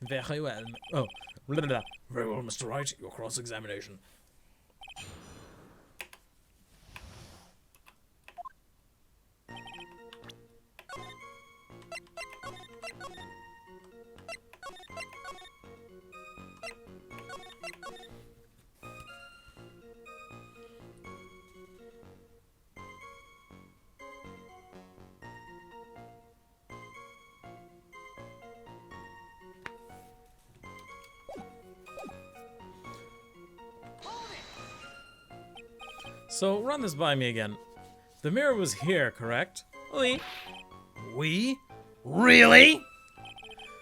Very well. Oh, blah, blah, blah. Very well, Mr. Wright. Your cross-examination. So, run this by me again. The mirror was here, correct? Oui. We? Really?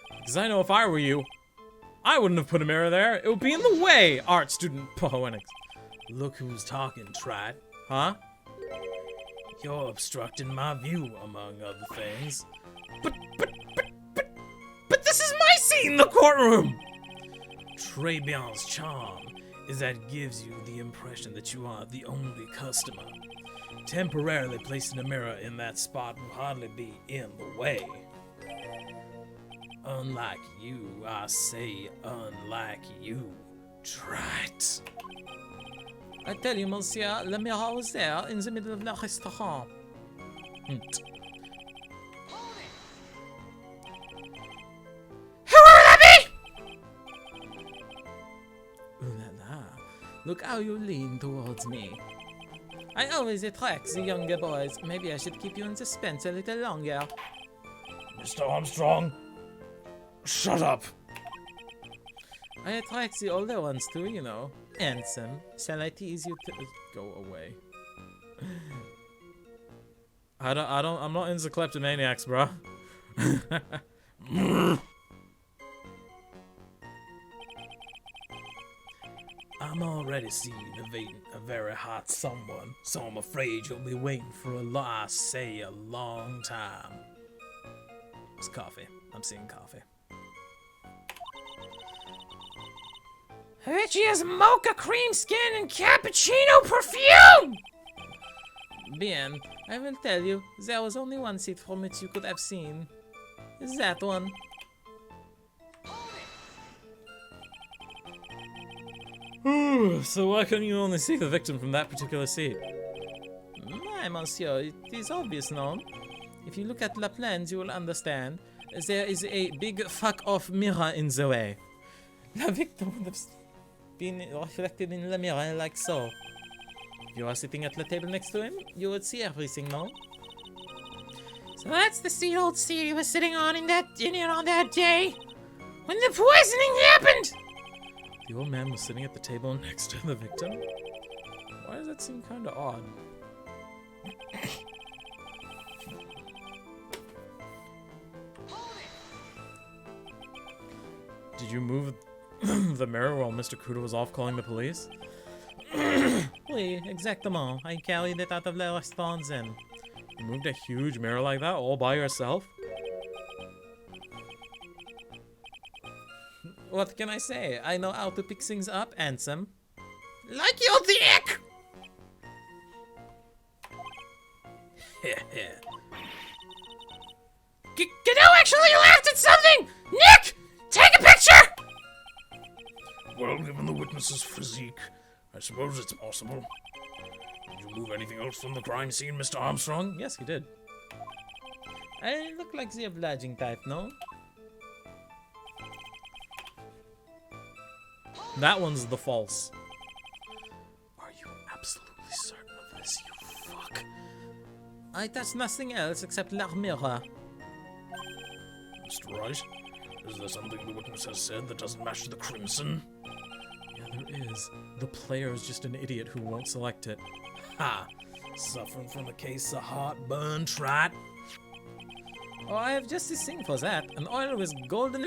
Because I know if I were you, I wouldn't have put a mirror there. It would be in the way, art student PWAA. Look who's talking, Trat. Huh? You're obstructing my view, among other things. But this is my seat in the courtroom! Tribulations' charm is that it gives you the impression that you are the only customer. Temporarily placing a mirror in that spot will hardly be in the way. Unlike you, I say unlike you, Trat. I tell you, monsieur, the mirror was there in the middle of the restaurant. Whoever that be! Ooh la la. Look how you lean towards me. I always attract the younger boys. Maybe I should keep you in suspense a little longer. Mr. Armstrong, shut up. I attract the older ones too, you know. Handsome. Shall I tease you to go away? I'm not into kleptomaniacs, bro. I'm already seeing a very hot someone, so I'm afraid you'll be waiting for a long time. It's coffee. I'm seeing coffee. I bet she has mocha cream skin and cappuccino perfume! Bien, I will tell you, there was only one seat from which you could have seen. That one. So why couldn't you only see the victim from that particular seat? My monsieur, it is obvious now. If you look at the plans, you will understand. There is a big fuck-off mirror in the way. The victim would have been reflected in the mirror like so. If you are sitting at the table next to him, you would see everything now. So that's the old seat he was sitting on on that day when the poisoning happened! The old man was sitting at the table next to the victim? Why does that seem kind of odd? Did you move the mirror while Mr. Kuda was off calling the police? Oui, exactement. I carried it out of the restaurant then. You moved a huge mirror like that all by yourself? What can I say? I know how to pick things up, handsome. Like your dick! Godot actually laughed at something! Nick! Take a picture! Well, given the witness's physique, I suppose it's possible. Did you move anything else from the crime scene, Mr. Armstrong? Yes, he did. I look like the obliging type, no? That one's the false. Are you absolutely certain of this, you fuck? I touched nothing else except la mirror. Mr. Wright, is there something the witness has said that doesn't match the crimson? Yeah, there is. The player is just an idiot who won't select it. Ha! Suffering from a case of heartburn, Trat? Oh, I have just this thing for that. An oil with golden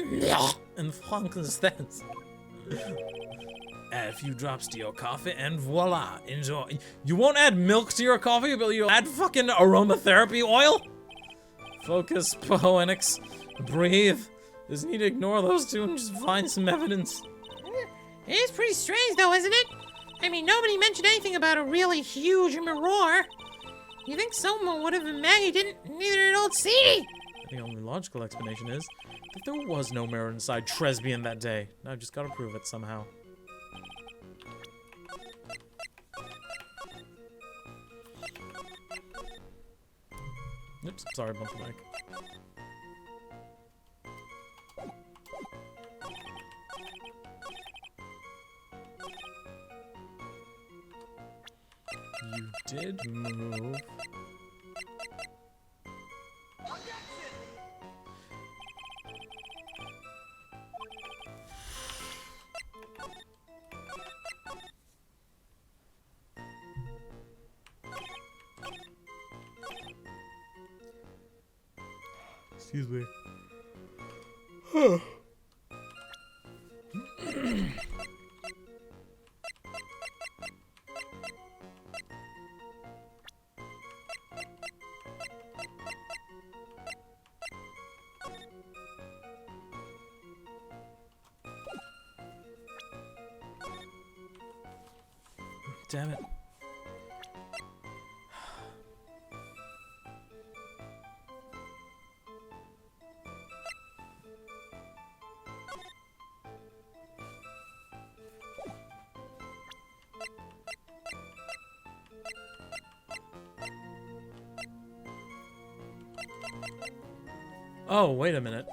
and frankincense. Add a few drops to your coffee and voila, enjoy. You won't add milk to your coffee, but you'll add fucking aromatherapy oil? Focus, Poenix. Breathe. Just need to ignore those two and just find some evidence. It is pretty strange though, isn't it? I mean, nobody mentioned anything about a really huge mirror. You think someone would have imagined it, neither did old Sadie. The only logical explanation is that there was no mirror inside Tresbian that day. I've just gotta prove it somehow. Oops, sorry, bumped the mic. You did move. Excuse me. Damn it. Oh, wait a minute.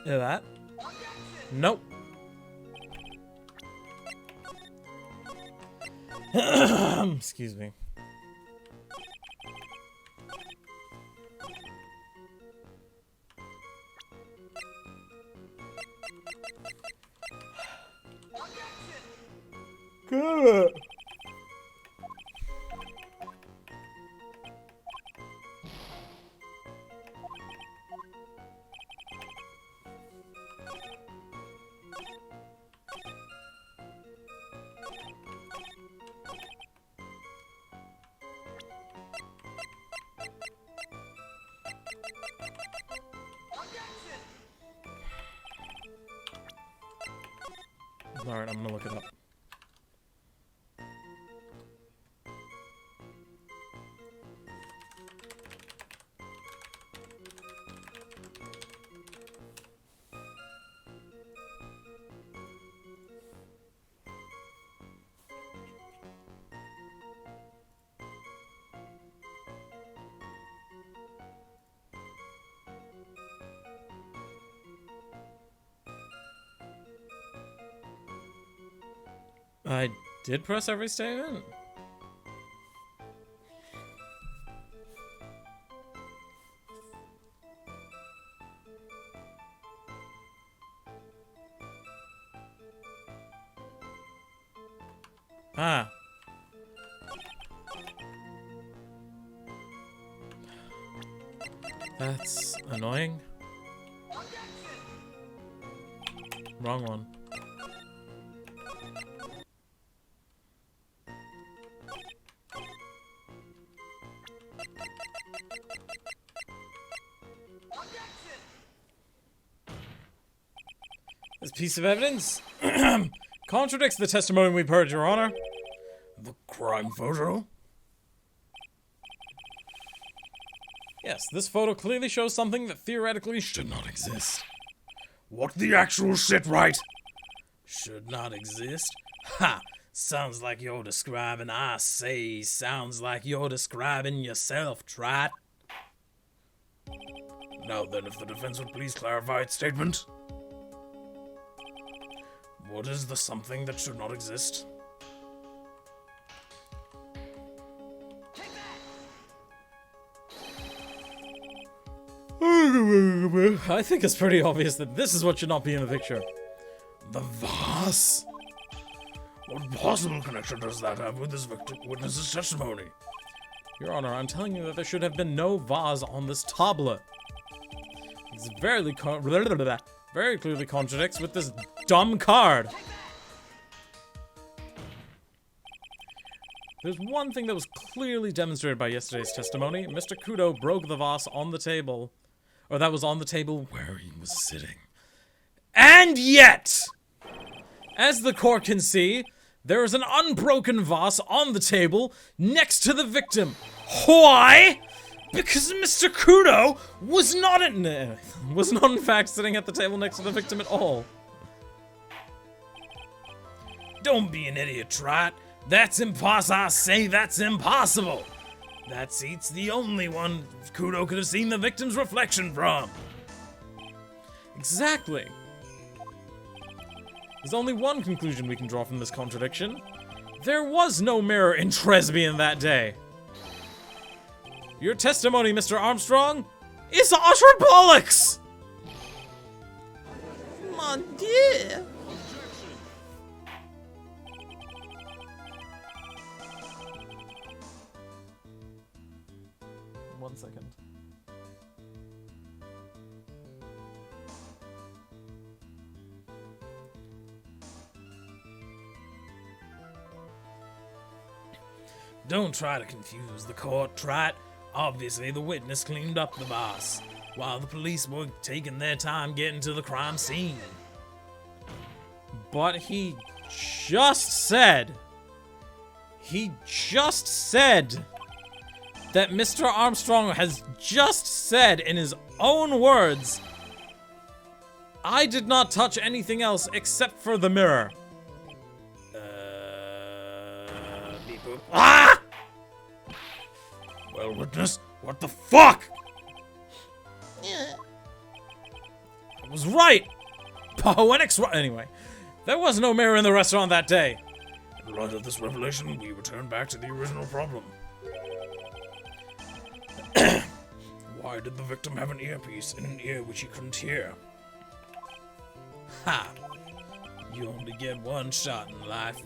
Hear that? Nope. Excuse me. Good. Alright, I'm gonna look it up. I did press every statement? Ah. That's annoying. Wrong one. This piece of evidence contradicts the testimony we've heard, Your Honor. The crime photo? Yes, this photo clearly shows something that theoretically should not exist. What the actual shit, right? Should not exist? Ha! Sounds like you're describing, I say, sounds like you're describing yourself, Trat. Now then, if the defense would please clarify its statement. What is the something that should not exist? I think it's pretty obvious that this is what should not be in the picture. The vase? What possible connection does that have with this witness's testimony? Your Honor, I'm telling you that there should have been no vase on this tablet. It's very clearly contradicts with this dumb card. There's one thing that was clearly demonstrated by yesterday's testimony. Mr. Kudo broke the vase on the table. Or that was on the table where he was sitting. And yet, as the court can see, there is an unbroken vase on the table next to the victim. Why? Because Mr. Kudo was not in fact sitting at the table next to the victim at all. Don't be an idiot, Trot. That's impossible. I say that's impossible. That seat's the only one Kudo could have seen the victim's reflection from. Exactly. There's only one conclusion we can draw from this contradiction. There was no mirror in Tresbian that day. Your testimony, Mr. Armstrong, is utter bollocks! Mon Dieu! 1 second. Don't try to confuse the court, Trot. Obviously, the witness cleaned up the boss, while the police were taking their time getting to the crime scene. But he just said that Mr. Armstrong has just said in his own words, I did not touch anything else except for the mirror. Beep boop. Ah! Well, witness, what the fuck? Yeah. I was right. Poetic's right. Anyway, there was no mirror in the restaurant that day. In light of this revelation, we return back to the original problem. Why did the victim have an earpiece in an ear which he couldn't hear? Ha! You only get one shot in life.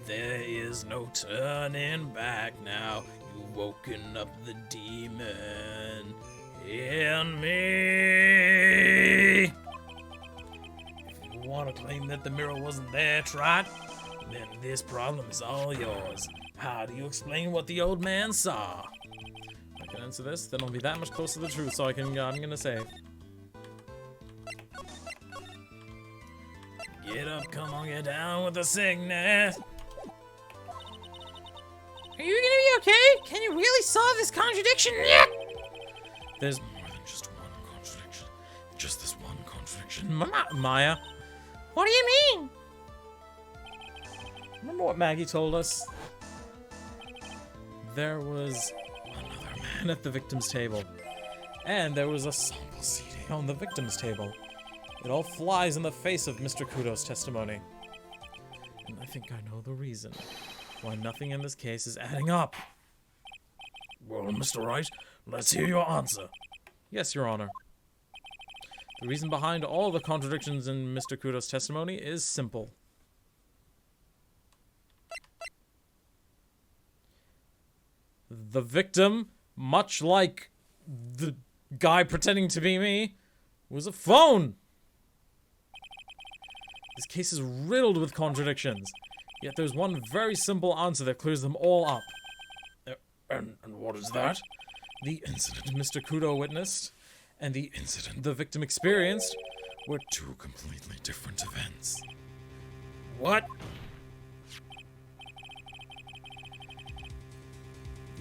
There is no turning back now. You've woken up the demon in me. If you want to claim that the mirror wasn't there, Trot, then this problem is all yours. How do you explain what the old man saw? I can answer this, then I'll be that much closer to the truth, so I'm gonna save. Get up, come on, get down with the sickness. Are you gonna be okay? Can you really solve this contradiction yet? There's more than just one contradiction. Just this one contradiction. Maya, What do you mean? remember what Maggie told us? There was another man at the victim's table. And there was a sample CD on the victim's table. It all flies in the face of Mr. Kudo's testimony. And I think I know the reason why nothing in this case is adding up. Well, Mr. Wright, let's hear your answer. Yes, Your Honor. The reason behind all the contradictions in Mr. Kudo's testimony is simple. The victim, much like the guy pretending to be me, was a phone. This case is riddled with contradictions, yet there's one very simple answer that clears them all up. And what is that? The incident Mr. Kudo witnessed and the incident the victim experienced were two completely different events. What?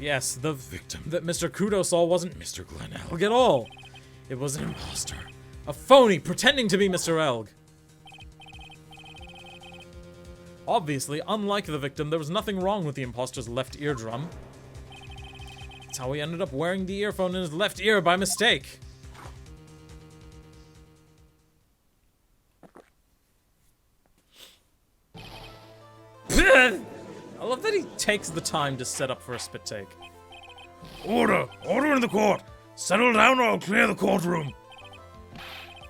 Yes, the victim that Mr. Kudo saw wasn't Mr. Glenn Elg at all. It was an imposter. A phony pretending to be Mr. Elg. Obviously, unlike the victim, there was nothing wrong with the imposter's left eardrum. That's how he ended up wearing the earphone in his left ear by mistake. I love that he takes the time to set up for a spit take. Order! Order in the court! Settle down or I'll clear the courtroom!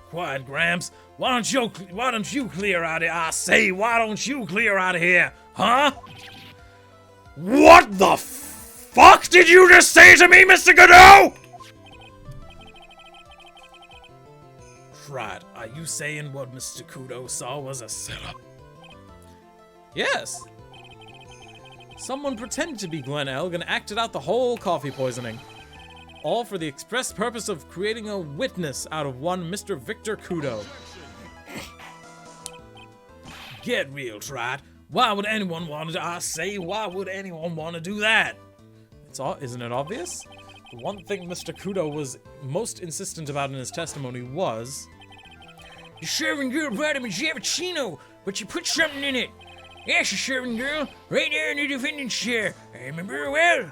Quiet, Gramps. Why don't you clear out of here? I say, why don't you clear out of here? Huh? What the fuck did you just say to me, Mr. Godot? Right, are you saying what Mr. Kudo saw was a setup? Yes. Someone pretended to be Glenn Elg and acted out the whole coffee poisoning. All for the express purpose of creating a witness out of one Mr. Victor Kudo. Get real, Trot. Why would anyone want to, I say, why would anyone want to do that? Isn't it obvious? one thing Mr. Kudo was most insistent about in his testimony was... The serving girl brought him a cappuccino, but she put something in it. Yes, the serving girl, right there in the defendant's chair. I remember her well.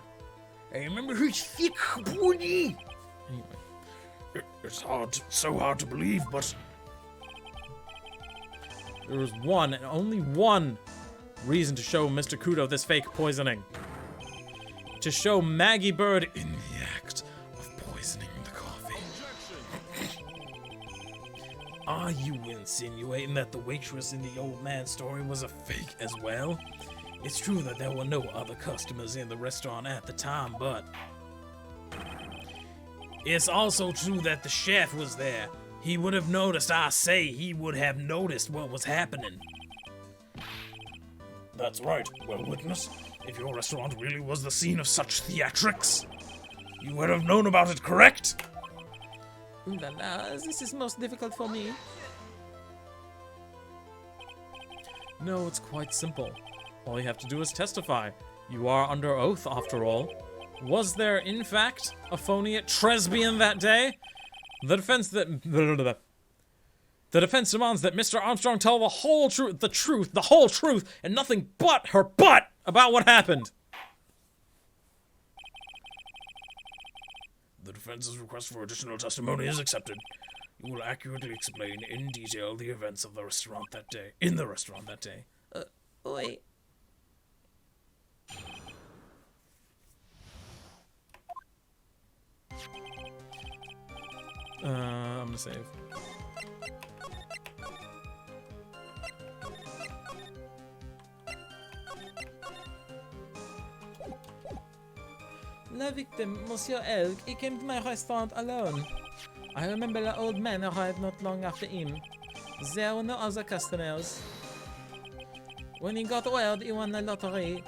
I remember her thick body. Anyway, It's so hard to believe, but... there was one, and only one, reason to show Mr. Kudo this fake poisoning. To show Maggie Bird in the act of poisoning the coffee. Are you insinuating that the waitress in the old man's story was a fake as well? It's true that there were no other customers in the restaurant at the time, but... it's also true that the chef was there. He would have noticed, I say, he would have noticed what was happening. That's right, well witness. If your restaurant really was the scene of such theatrics, you would have known about it, correct? Ooh la la, this is most difficult for me. No, it's quite simple. All you have to do is testify. You are under oath, after all. Was there, in fact, a phony at Tresbian that day? The defense demands that Mr. Armstrong tell the whole truth, the whole truth, and nothing but her butt about what happened. The defense's request for additional testimony is accepted. You will accurately explain in detail the events of the restaurant that day. In the restaurant that day. Wait. I'm gonna save. The victim, Monsieur Elk, he came to my restaurant alone. I remember the old man arrived not long after him. There were no other customers. When he got word he won the lottery,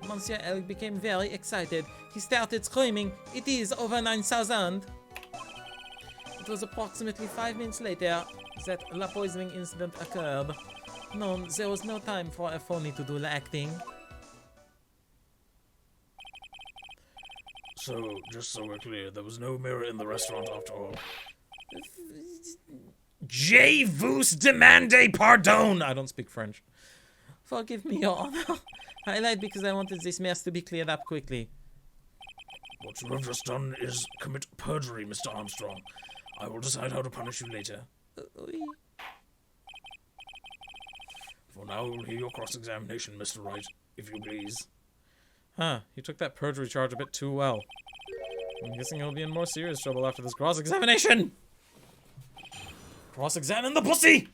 Monsieur Elk became very excited. He started screaming, "It is over 9,000!" It was approximately 5 minutes later that the poisoning incident occurred. No, there was no time for a phony to do the acting. So, just so we're clear, there was no mirror in the restaurant after all. Je vous demande pardon! I don't speak French. Forgive me, Your Honor. I lied because I wanted this mess to be cleared up quickly. What you have just done is commit perjury, Mr. Armstrong. I will decide how to punish you later. Oui. For now, we'll hear your cross-examination, Mr. Wright, if you please. Huh, you took that perjury charge a bit too well. I'm guessing he'll be in more serious trouble after this cross-examination! Cross-examine the pussy!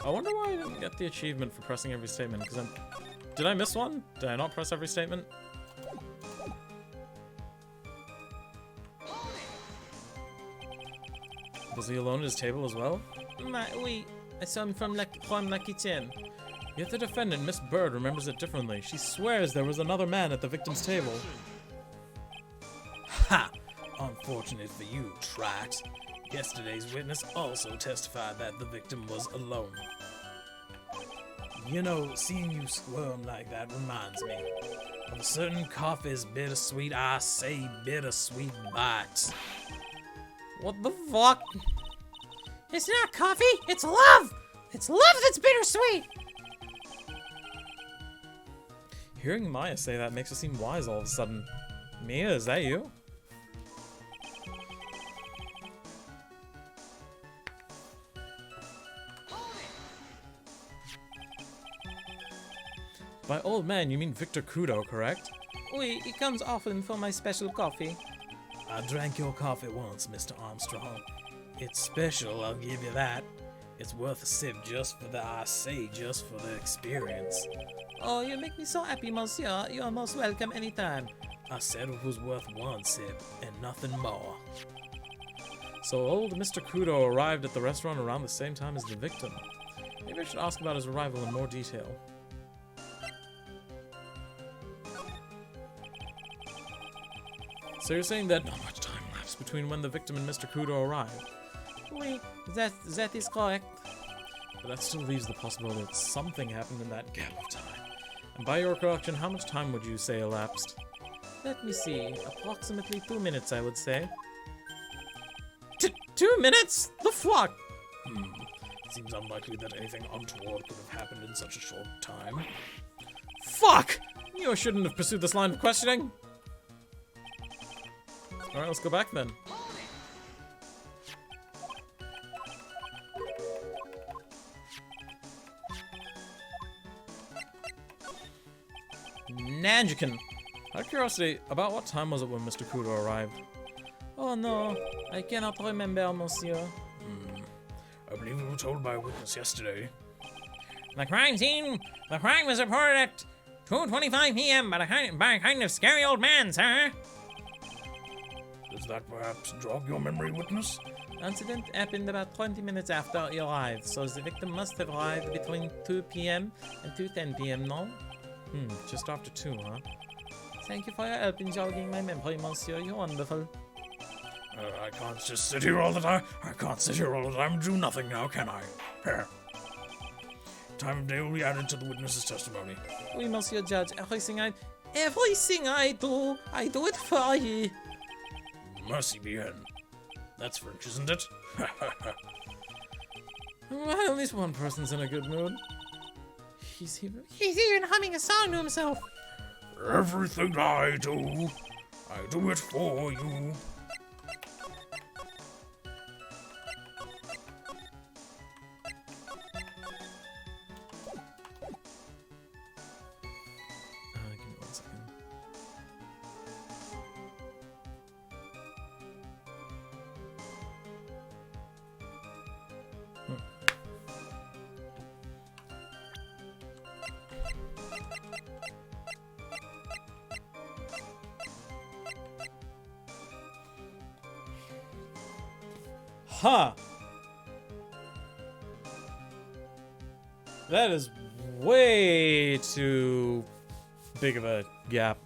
I wonder why I didn't get the achievement for pressing every statement, because did I miss one? Did I not press every statement? Was he alone at his table as well? Oui, I saw him from la kitchen. Yet the defendant, Miss Bird, remembers it differently. She swears there was another man at the victim's table. Ha! Unfortunate for you, Trot. Yesterday's witness also testified that the victim was alone. You know, seeing you squirm like that reminds me of a certain coffee's bittersweet, I say bittersweet bite. What the fuck? It's not coffee, it's love! It's love that's bittersweet! Hearing Maya say that makes her seem wise all of a sudden. Mia, is that you? By old man, you mean Victor Kudo, correct? Oui, he comes often for my special coffee. I drank your coffee once, Mr. Armstrong. It's special, I'll give you that. It's worth a sip just for the experience. Oh, you make me so happy, monsieur. You are most welcome anytime. I said it was worth one sip and nothing more. So old Mr. Kudo arrived at the restaurant around the same time as the victim. Maybe I should ask about his arrival in more detail. So you're saying that not much time lapsed between when the victim and Mr. Kudo arrived? Oui, that is correct. But that still leaves the possibility that something happened in that gap of time. And by your recollection, how much time would you say elapsed? Let me see. Approximately 2 minutes, I would say. 2 minutes? The fuck? Seems unlikely that anything untoward could have happened in such a short time. Fuck! You shouldn't have pursued this line of questioning. Alright, let's go back then. Nanjikin. Out of curiosity, about what time was it when Mr. Kudo arrived? Oh no, I cannot remember, monsieur. I believe we were told by a witness yesterday. The crime scene. The crime was reported at 2:25 p.m. by a kind of scary old man, sir. Does that perhaps jog your memory, witness? The incident happened about 20 minutes after he arrived, so the victim must have arrived between 2 p.m. and 2:10 p.m., no? Just after 2, huh? Thank you for your help in jogging my memory, monsieur. You're wonderful. I can't just sit here all the time. I can't sit here all the time and do nothing now, can I? Here. Time of day will be added to the witness's testimony. Oui, monsieur judge. Everything I do it for you. Mercy bien. That's French, isn't it? Well, at least one person's in a good mood. He's even... He's even humming a song to himself. Everything I do it for you. Give me 1 second. Huh. That is way too big of a gap.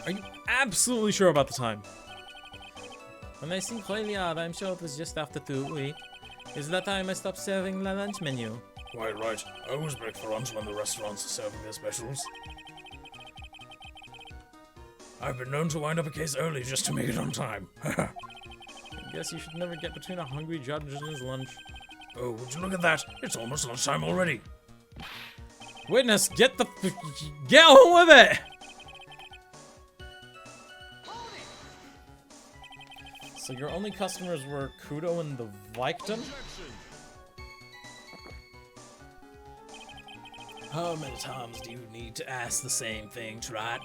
Are you absolutely sure about the time? When I think really hard, I'm sure it was just after 2, oui. Is that time I stopped serving the lunch menu? Quite right. I always break for lunch when the restaurants are serving their specials. I've been known to wind up a case early just to make it on time. I guess you should never get between a hungry judge and his lunch. Oh, would you look at that? It's almost lunchtime already. Witness, get on with it! So your only customers were Kudo and the victim? How many times do you need to ask the same thing, Trot?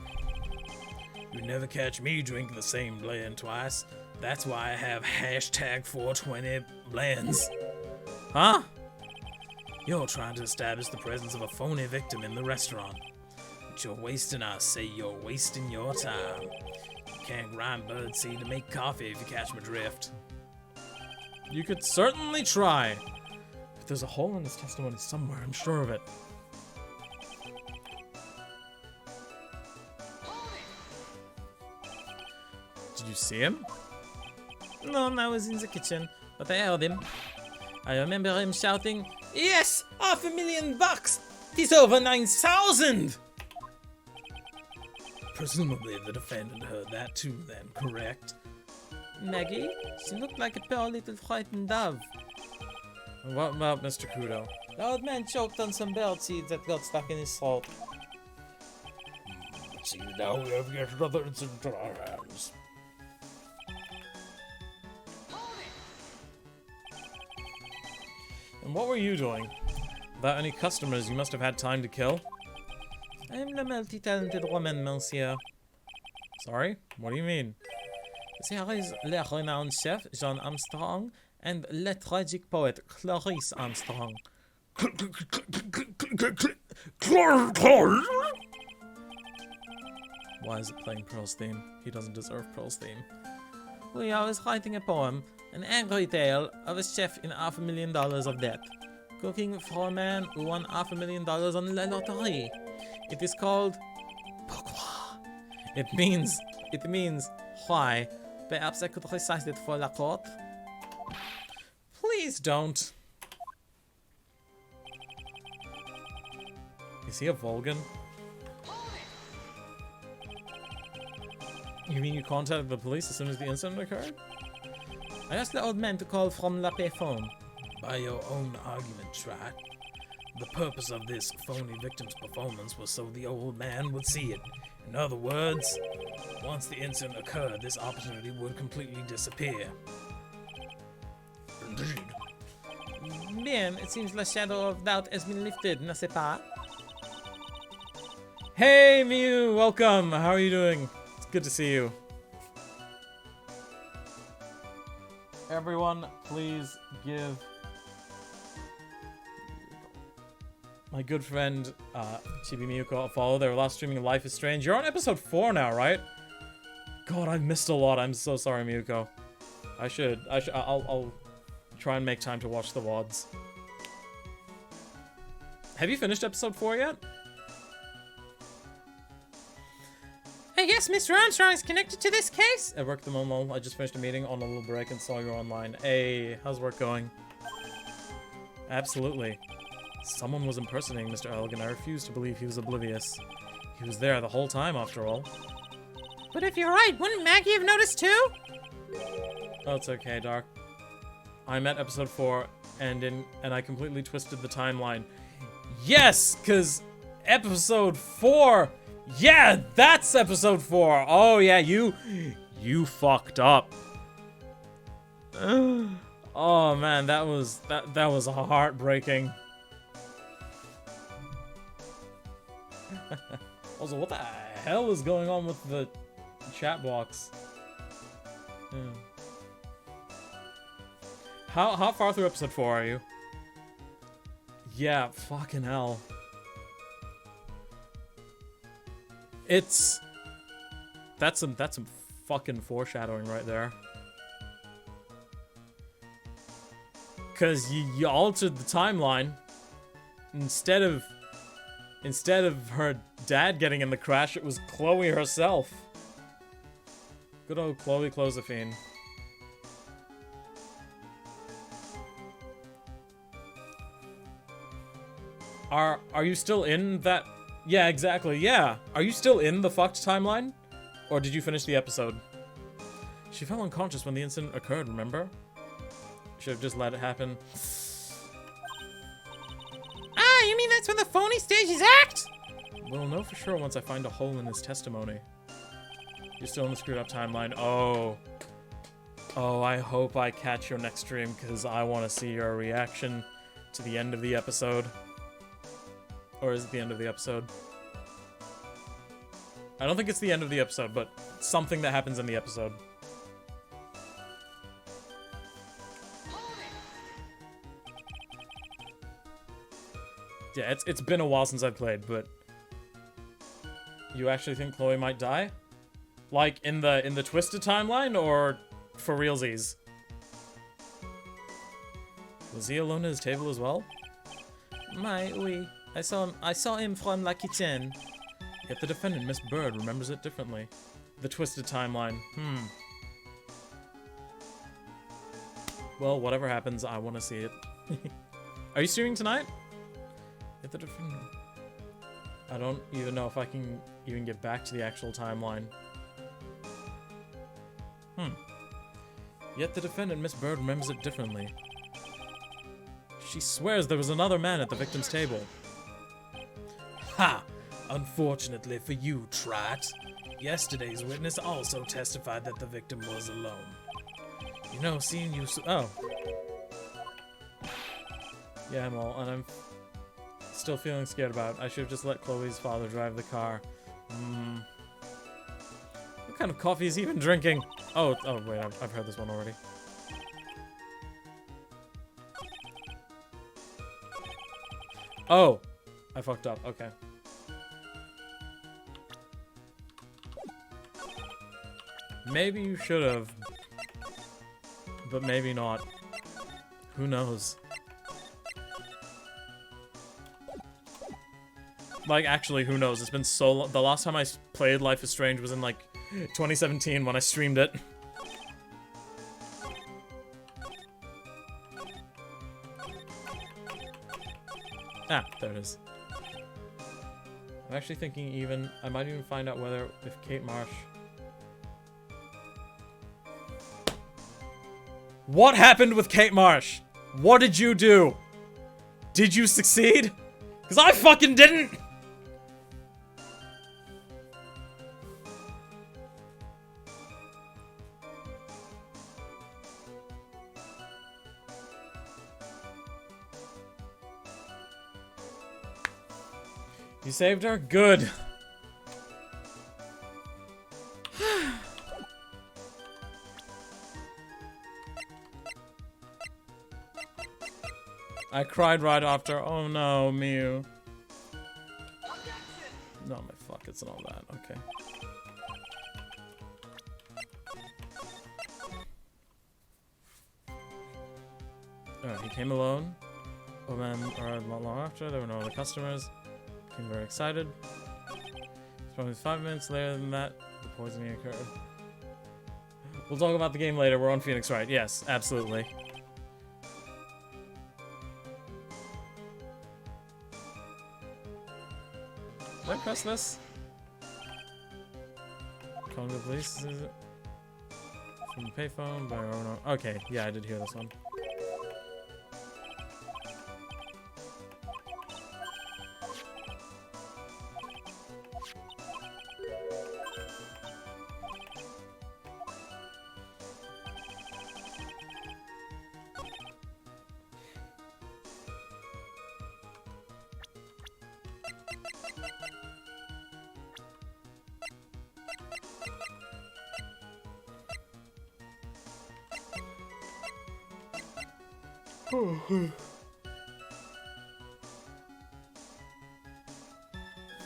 You never catch me drinking the same blend twice. That's why I have hashtag 420 blends. Huh? You're trying to establish the presence of a phony victim in the restaurant. But you're wasting, I say you're wasting your time. You can't grind birdseed to make coffee if you catch my drift. You could certainly try. But there's a hole in this testimony somewhere, I'm sure of it. Did you see him? No, I was in the kitchen, but I heard him. I remember him shouting, "Yes, $500,000! It's over 9,000!" Presumably the defendant heard that too then, correct? Maggie, she looked like a poor little frightened dove. What about Mr. Kudo? The old man choked on some bird seeds that got stuck in his throat. See, now we have yet another incident on our hands. And what were you doing? Without any customers, you must have had time to kill. I'm the multi-talented woman, monsieur. Sorry? What do you mean? There is le renowned chef, John Armstrong, and le tragic poet, Clarice Armstrong. Why is it playing Pearl's theme? He doesn't deserve Pearl's theme. We are writing a poem, an angry tale of a chef in $500,000 of debt, cooking for a man who won $500,000 on la lottery. It is called Pourquoi? It means why. Perhaps I could recite it for la court. Please don't. Is he a Vulcan? You mean you contacted the police as soon as the incident occurred? I asked the old man to call from la payphone. By your own argument, Trat. The purpose of this phony victim's performance was so the old man would see it. In other words, once the incident occurred, this opportunity would completely disappear. Indeed. Bien, it seems the shadow of doubt has been lifted, n'est-ce pas? Hey, Mew! Welcome! How are you doing? It's good to see you. Everyone, please give my good friend, Chibi Miyuko a follow. They were last streaming Life is Strange. You're on episode 4 now, right? God, I've missed a lot. I'm so sorry, Miyuko. I'll try and make time to watch the WODs. Have you finished episode 4 yet? I guess Mr. Armstrong is connected to this case. At work at the moment, I just finished a meeting on a little break and saw you online. Hey, how's work going? Absolutely. Someone was impersonating Mr. Elgin. I refuse to believe he was oblivious. He was there the whole time, after all. But if you're right, wouldn't Maggie have noticed too? Oh, it's okay, Dark. I'm at episode 4, and I completely twisted the timeline. Yes, cause episode 4. Yeah, that's episode 4. Oh yeah, you fucked up. Oh man, that was heartbreaking. Also, what the hell is going on with the chat box? How far through episode 4 are you? Yeah, fucking hell. That's some fucking foreshadowing right there. Cause you altered the timeline. Instead of her dad getting in the crash, it was Chloe herself. Good old Chloe Clozophine. Are you still in that? Yeah, exactly, yeah. Are you still in the fucked timeline? Or did you finish the episode? She fell unconscious when the incident occurred, remember? Should have just let it happen. Ah, you mean that's when the phony stages act? We'll know for sure once I find a hole in his testimony. You're still in the screwed up timeline. Oh. Oh, I hope I catch your next stream, because I want to see your reaction to the end of the episode. Or is it the end of the episode? I don't think it's the end of the episode, but something that happens in the episode. Yeah, it's been a while since I've played, but you actually think Chloe might die? Like in the twisted timeline, or for realsies? Was he alone at his table as well? My, oui. I saw him from la kitchen. Yet the defendant, Miss Bird, remembers it differently. The twisted timeline. Well, whatever happens, I want to see it. Are you streaming tonight? Yet the defendant... I don't even know if I can even get back to the actual timeline. Yet the defendant, Miss Bird, remembers it differently. She swears there was another man at the victim's table. Ha! Unfortunately for you, Trat. Yesterday's witness also testified that the victim was alone. You know, seeing you oh. Yeah, I'm all, and I'm still feeling scared about it. I should have just let Chloe's father drive the car. What kind of coffee is he even drinking? Oh wait, I've heard this one already. Oh, I fucked up. Okay. Maybe you should have, but maybe not. Who knows? Like, actually, who knows? It's been so long. The last time I played Life is Strange was in, like, 2017 when I streamed it. Ah, there it is. I'm actually thinking even, I might even find out whether, if Kate Marsh... What happened with Kate Marsh? What did you do? Did you succeed? Because I fucking didn't! You saved her? Good. I cried right after. Oh no, Mew. No, my fuck, it's and all that. Okay. Alright, he came alone. Oh man, arrived not long after. There were no other customers. Became very excited. It's probably 5 minutes later than that, the poisoning occurred. We'll talk about the game later. We're on Phoenix Wright. Yes, absolutely. Did I press this? Calling the police. Is it? From the payphone by Rono. Okay, yeah, I did hear this one.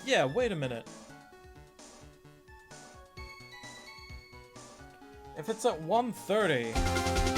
Yeah, wait a minute. If it's at 1:30...